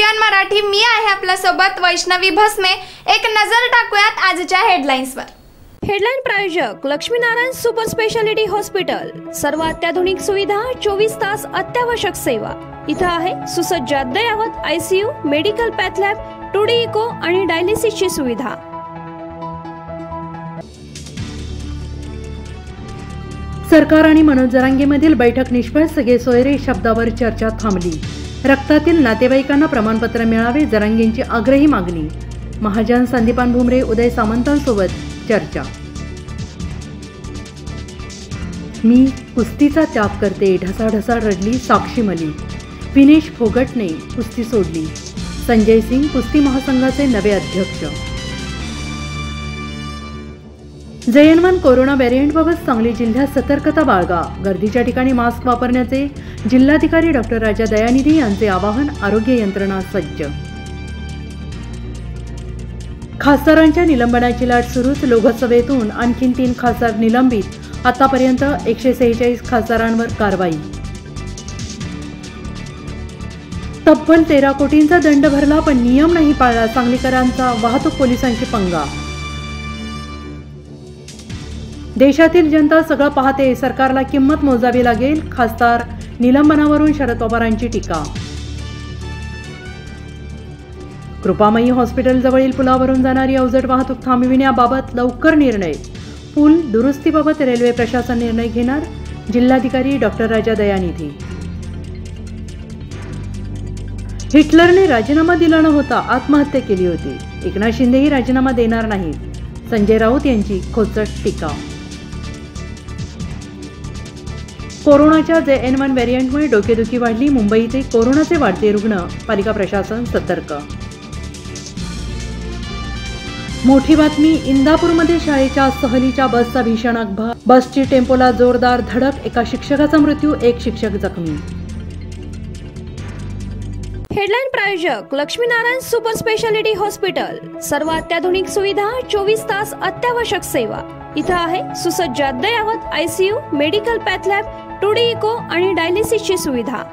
नवजीवन मराठी मी आहे आपल्या सोबत वैष्णवी भस्मे। एक नजर टाकूयात आजच्या हेडलाईन्सवर। हेडलाईन प्रायोजक लक्ष्मीनारायण सुपर स्पेशालिटी हॉस्पिटल। सर्व अत्याधुनिक सुविधा, 24 तास अत्यावश्यक सेवा। इथे आहे सुसज्ज अद्ययावत ICU, medical path lab, 2D echo आणि डायलिसिसची सुविधा। सरकार आणि मनोज जरांगेमधील बैठक निष्फळ, सगळे सोयरे शब्दावर चर्चा थांबली। रक्तातील नातेवाईकांना प्रमाणपत्र मिळावे, जरांगेंची आग्रही मागणी। महाजन, संदीपान भुमरे, उदय सामंतांसोबत चर्चा। मी कुस्तीचा त्याग करते, ढसाढसा रडली साक्षी मलिक। विनेश फोगटने कुस्ती सोडली। संजय सिंग कुस्ती महासंघाचे नवे अध्यक्ष। JN1 कोरोना व्हेरियंटबाबत सांगली जिल्ह्यात सतर्कता बाळगा, गर्दीच्या ठिकाणी मास्क वापरण्याचे जिल्हाधिकारी डॉक्टर राजा दयानिधी यांचे आवाहन। आरोग्य यंत्रणा सज्ज। खासदारांच्या निलंबनाची लाट सुरूच, लोकसभेतून आणखी 3 खासदार निलंबित। आतापर्यंत 146 खासदारांवर कारवाई। तब्बल 13 कोटींचा दंड भरला पण नियम नाही पाळला, सांगलीकरांचा वाहतूक पोलिसांची पंगा। देशातील जनता सगळं पाहते, सरकारला किंमत मोजावी लागेल, खासदार निलंबनावरून शरद पवारांची टीका। कृपामयी हॉस्पिटल जवळील पुलावरून जाणारी अवजड वाहतूक थांबविण्याबाबत लवकर निर्णय। पूल दुरुस्तीबाबत रेल्वे प्रशासन निर्णय घेणार, जिल्हाधिकारी डॉक्टर राजा दयानिधी। हिटलरने राजीनामा दिला नव्हता, आत्महत्या केली होती। एकनाथ शिंदेही राजीनामा देणार नाहीत, संजय राऊत यांची खोचट टीका। कोरोनाच्या JN1 व्हेरियंटमुळे डोकेदुखी वाढली, मुंबईचे कोरोनाचे वाढते रुग्ण, पालिका प्रशासन सतर्क। मोठी बातमी, इंदापूरमध्ये शाळेच्या सहलीच्या बसचा भीषण अपघात, बसची टेम्पोला जोरदार धडक, एका शिक्षकाचा मृत्यू, 1 शिक्षक जखमी। हेडलाईन प्रायोजक लक्ष्मीनारायण सुपर स्पेशालिटी हॉस्पिटल। सर्व अत्याधुनिक सुविधा, 24 तास अत्यावश्यक सेवा। इथे आहे सुसज्ज अद्ययावत ICU, medical path lab, 2D echo आणि डायलिसिसची सुविधा।